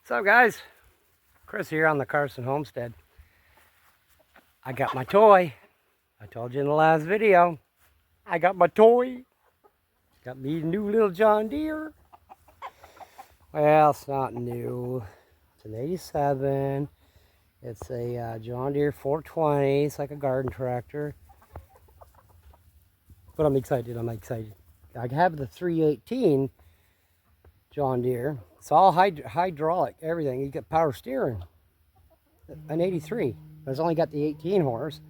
What's up, guys? Chris here on the Carson Homestead. I got my toy. I told you in the last video. I got my toy. Got me a new little John Deere. Well, it's not new. It's an 87. It's a John Deere 420. It's like a garden tractor. But I'm excited. I have the 318 John Deere. It's all hydraulic, everything. You get power steering. An 83. But it's only got the 18 horse.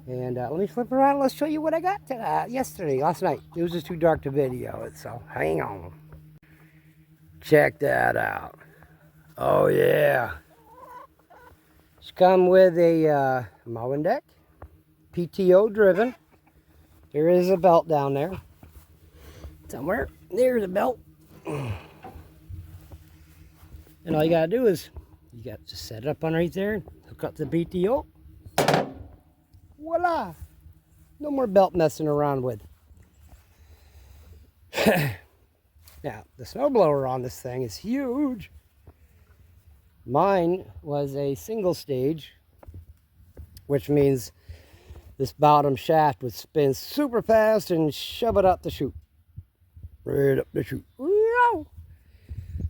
And let me flip around. Let's show you what I got last night. It was just too dark to video it, so hang on. Check that out. Oh yeah. It's come with a mowing deck, PTO driven. There is a belt down there somewhere. There's a belt. And all you gotta do is you got to set it up underneath there and hook up the PTO. Voila! No more belt messing around with. Now, the snowblower on this thing is huge. Mine was a single stage, which means this bottom shaft would spin super fast and shove it up the chute. Right up the chute.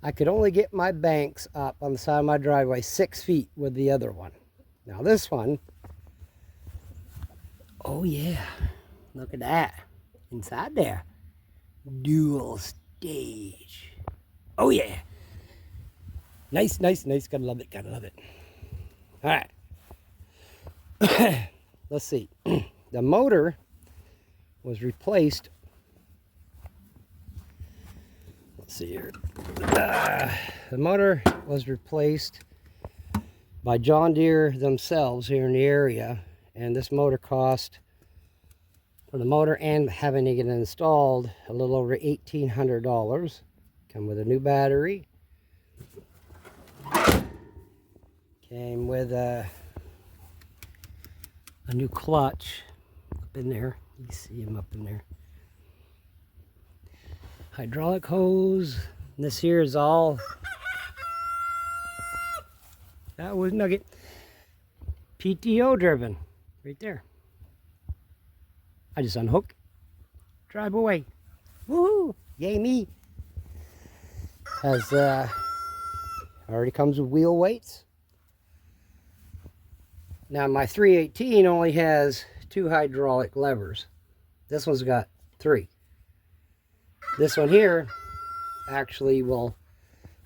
I could only get my banks up on the side of my driveway 6 feet with the other one. Now this one, oh yeah, look at that. Inside there, dual stage. Oh yeah. Nice, nice, nice. Gotta love it, gotta love it. All right. Let's see. The motor was replaced. Let's see here. The motor was replaced by John Deere themselves here in the area. And this motor cost, for the motor and having to get it installed, a little over $1,800. Come with a new battery. Came with a new clutch up in there. You can see him up in there. Hydraulic hose. And this here is all. That was Nugget. PTO driven. Right there. I just unhook. Drive away. Woohoo! Yay me! Has already comes with wheel weights. Now my 318 only has 2 hydraulic levers. This one's got 3. This one here actually will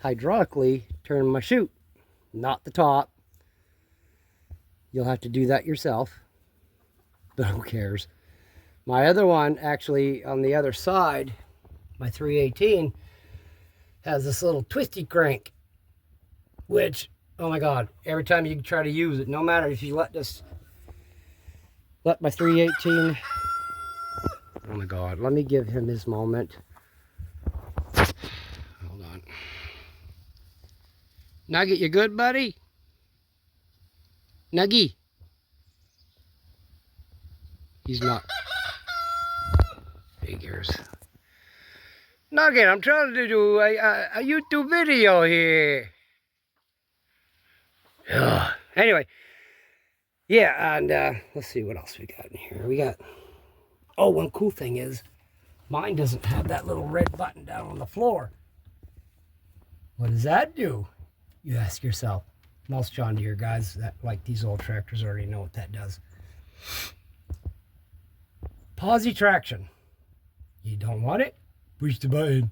hydraulically turn my chute, not the top. You'll have to do that yourself, but who cares? My other one actually on the other side, my 318, has this little twisty crank, which, oh my God, every time you try to use it, no matter if you let my 318, oh my God, let me give him his moment. Hold on. Nugget, you good, buddy? Nuggy. He's not. Figures. Nugget, I'm trying to do a YouTube video here. Anyway, yeah, and let's see what else we got in here. We got, oh, one cool thing is mine doesn't have that little red button down on the floor. What does that do? You ask yourself. Most John Deere guys that like these old tractors already know what that does. Posi traction. You don't want it? Push the button.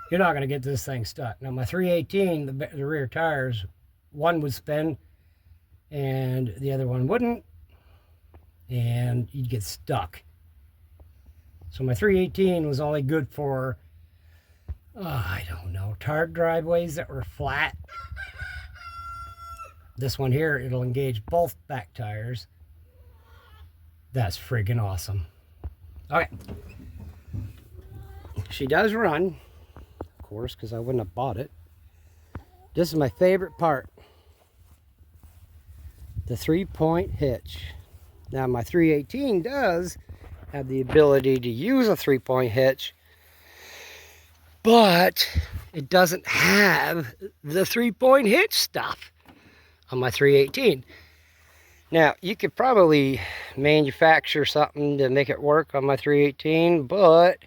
You're not going to get this thing stuck. Now my 318, the rear tires, one would spin and the other one wouldn't, and you'd get stuck. So my 318 was only good for, I don't know, tarred driveways that were flat. This one here, it'll engage both back tires. That's friggin' awesome. Okay. She does run, of course, because I wouldn't have bought it. This is my favorite part. The 3-point hitch. Now my 318 does have the ability to use a 3-point hitch, but it doesn't have the 3-point hitch stuff on my 318. Now, you could probably manufacture something to make it work on my 318, but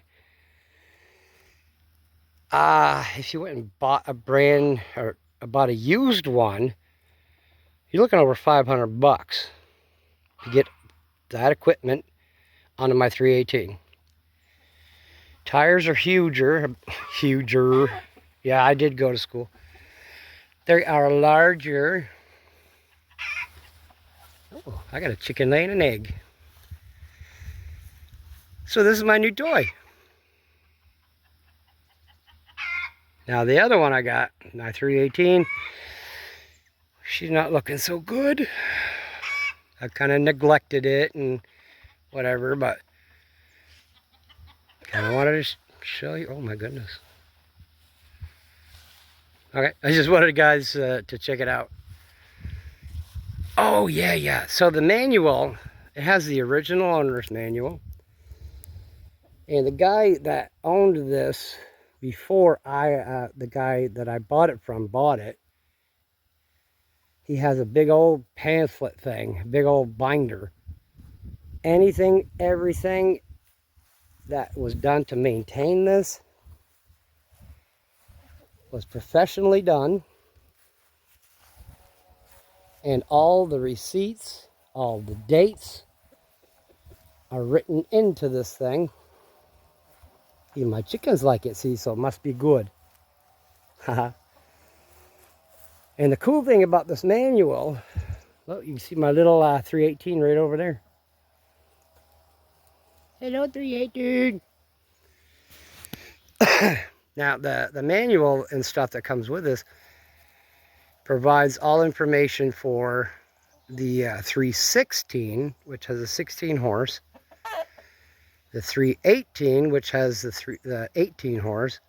if you went and bought a brand or bought a used one, you're looking over $500 to get that equipment onto my 318. Tires are huger. Yeah, I did go to school. They are larger. Oh, I got a chicken laying an egg. So this is my new toy. Now the other one I got, my 318, she's not looking so good. I kind of neglected it and whatever, but kind of wanted to show you. Oh my goodness. Okay, I just wanted guys to check it out. Oh yeah. So the manual, it has the original owner's manual. And the guy that owned this before the guy that I bought it from bought it, he has a big old pamphlet thing, big old binder. Everything that was done to maintain this was professionally done. And all the receipts, all the dates are written into this thing. Even my chickens like it, see, so it must be good. And the cool thing about this manual, look, you can see my little 318 right over there. Hello, 318. Now, the manual and stuff that comes with this provides all information for the 316, which has a 16 horse, the 318, which has the 18 horse,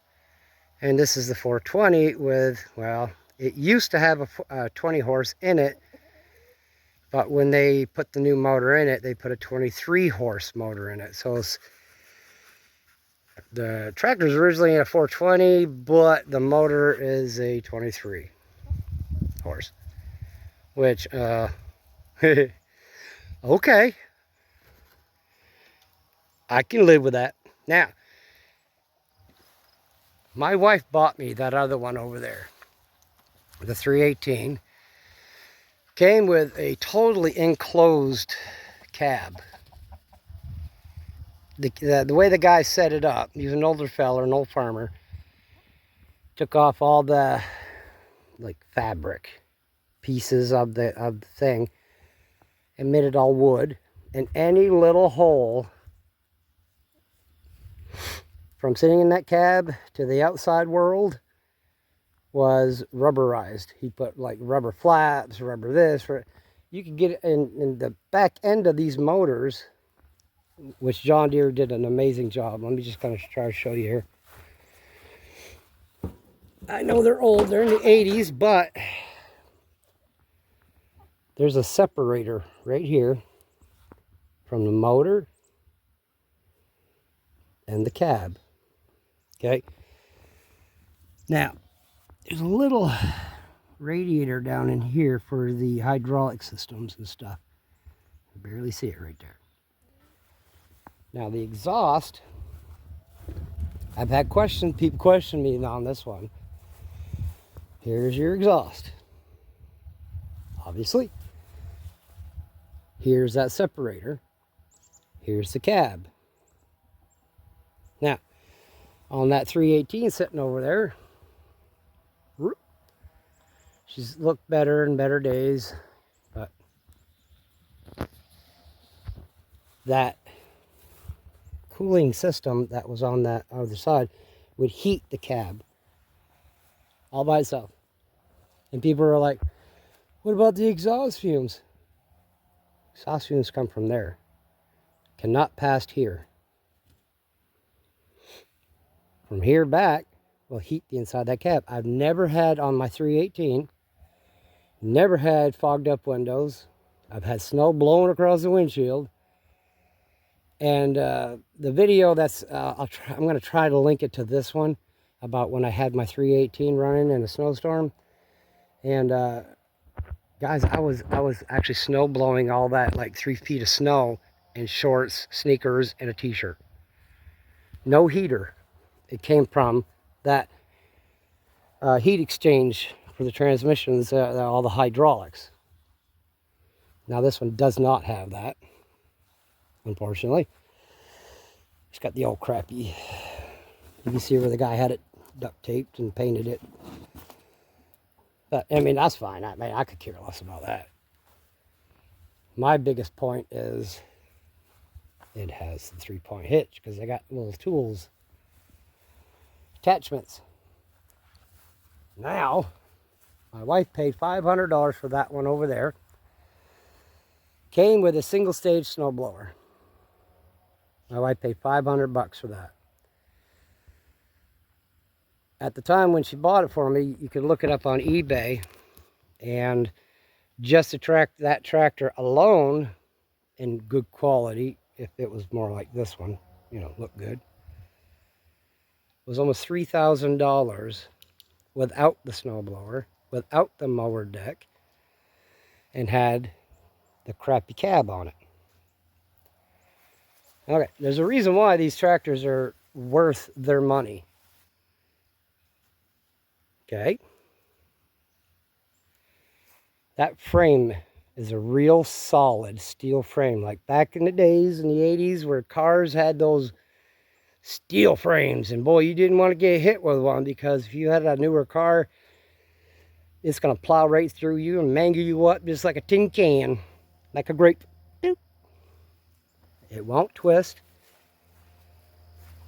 and this is the 420 with, well, it used to have a 20 horse in it, but when they put the new motor in it, they put a 23 horse motor in it. So the tractor's originally a 420, but the motor is a 23 horse, which, okay, I can live with that. Now, my wife bought me that other one over there, the 318. Came with a totally enclosed cab. The way the guy set it up, he was an older fella, an old farmer, took off all the like fabric pieces of the thing and made it all wood, and any little hole from sitting in that cab to the outside world was rubberized. He put like rubber flaps, rubber this. You could get it in the back end of these motors, which John Deere did an amazing job. Let me just kind of try to show you here. I know they're old, they're in the 80s, but there's a separator right here from the motor and the cab. Okay. Now, there's a little radiator down in here for the hydraulic systems and stuff. You barely see it right there. Now the exhaust, I've had people question me on this one. Here's your exhaust. Obviously. Here's that separator. Here's the cab. Now, on that 318 sitting over there, she's looked better in better days, but that cooling system that was on that other side would heat the cab all by itself. And people are like, what about the exhaust fumes? Exhaust fumes come from there. Cannot pass here. From here back will heat the inside of that cab. I've never had on my 318, never had fogged up windows. I've had snow blowing across the windshield. And the video that's, I'm going to try to link it to this one. about when I had my 318 running in a snowstorm. And guys, I was actually snow blowing all that, like 3 feet of snow in shorts, sneakers, and a t-shirt. No heater. It came from that heat exchange for the transmissions, all the hydraulics. Now this one does not have that, unfortunately. It's got the old crappy. You can see where the guy had it duct taped and painted it. But I mean, that's fine. I could care less about that. My biggest point is it has the 3-point hitch because I got little tools, attachments. Now, my wife paid $500 for that one over there. Came with a single stage snowblower. My wife paid $500 for that. At the time when she bought it for me, you could look it up on eBay, and just to track that tractor alone in good quality, if it was more like this one, you know, look good, was almost $3,000 without the snowblower, without the mower deck, and had the crappy cab on it. Okay, there's a reason why these tractors are worth their money. Okay. That frame is a real solid steel frame, like back in the days in the 80s where cars had those steel frames, and boy, you didn't want to get hit with one, because if you had a newer car, it's going to plow right through you and mangle you up just like a tin can, like a grape. It won't twist.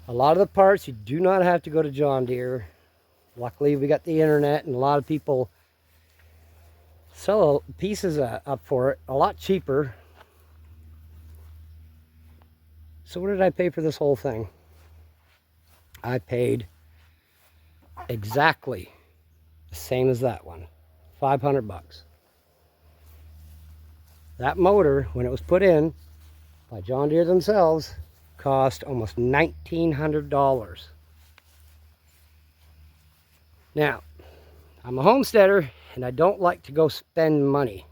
A lot of the parts, you do not have to go to John Deere. Luckily, we got the internet, and a lot of people sell pieces up for it a lot cheaper. So what did I pay for this whole thing? I paid exactly the same as that one, $500. That motor, when it was put in by John Deere themselves, cost almost $1,900. Now, I'm a homesteader and I don't like to go spend money,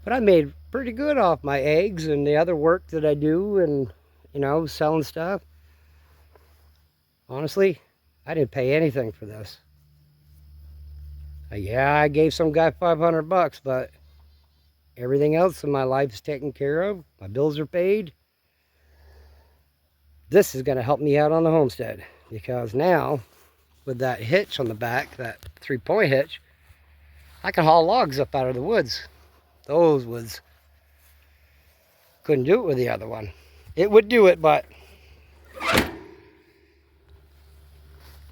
but I made pretty good off my eggs and the other work that I do, and you know, selling stuff. Honestly, I didn't pay anything for this. Yeah, I gave some guy $500, but everything else in my life is taken care of. My bills are paid. This is going to help me out on the homestead, because now with that hitch on the back, that 3-point hitch, I can haul logs up out of the woods. Those woods couldn't do it with the other one. It would do it, but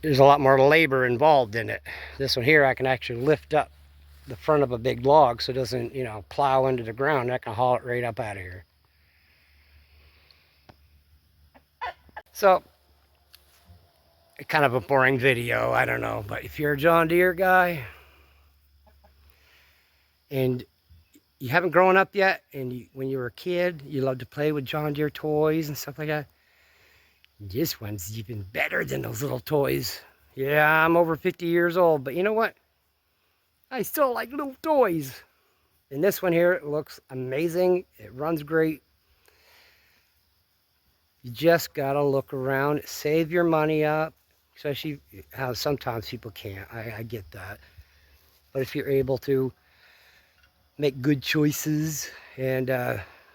there's a lot more labor involved in it. This one here, I can actually lift up the front of a big log so it doesn't, you know, plow into the ground. I can haul it right up out of here. So, kind of a boring video, I don't know, but if you're a John Deere guy and you haven't grown up yet, and when you were a kid, you loved to play with John Deere toys and stuff like that, this one's even better than those little toys. Yeah, I'm over 50 years old, but you know what? I still like little toys. And this one here, it looks amazing. It runs great. You just gotta look around, save your money up, especially how sometimes people can't. I get that. But if you're able to make good choices and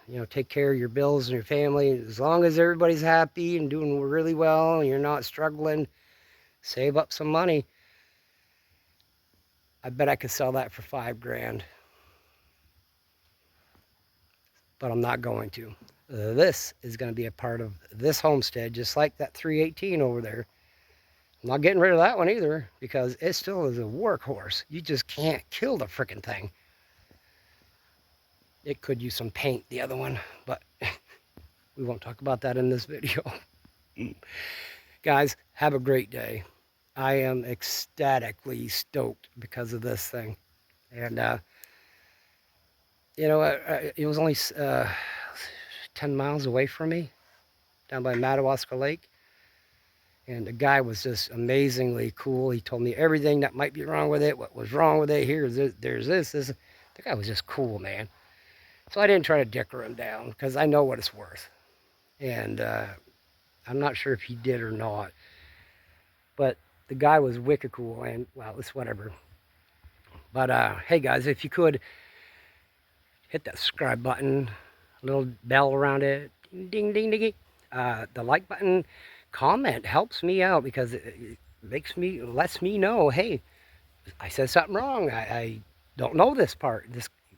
you know, take care of your bills and your family, as long as everybody's happy and doing really well and you're not struggling, save up some money. I bet I could sell that for $5 grand, but I'm not going to. This is going to be a part of this homestead, just like that 318 over there. I'm not getting rid of that one either, because it still is a workhorse. You just can't kill the frickin' thing. It could use some paint, the other one, but we won't talk about that in this video. Guys, have a great day. I am ecstatically stoked because of this thing. And, you know, it was only 10 miles away from me, down by Madawaska Lake. And the guy was just amazingly cool. He told me everything that might be wrong with it, what was wrong with it. Here's this, there's this. The guy was just cool, man. So I didn't try to dicker him down because I know what it's worth. And I'm not sure if he did or not. But the guy was wicked cool, and well, it's whatever. But hey guys, if you could hit that subscribe button, little bell around it, ding ding ding ding. The like button, comment helps me out because it lets me know, hey, I said something wrong. I don't know this part.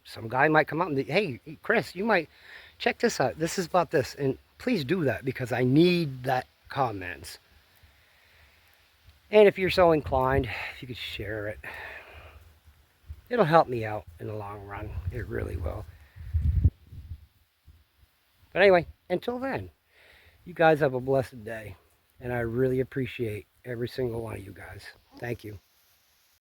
Some guy might come out and hey, Chris, you might check this out. This is about this, and please do that because I need that comments. And if you're so inclined, if you could share it, it'll help me out in the long run. It really will. But anyway, until then, you guys have a blessed day. And I really appreciate every single one of you guys. Thank you.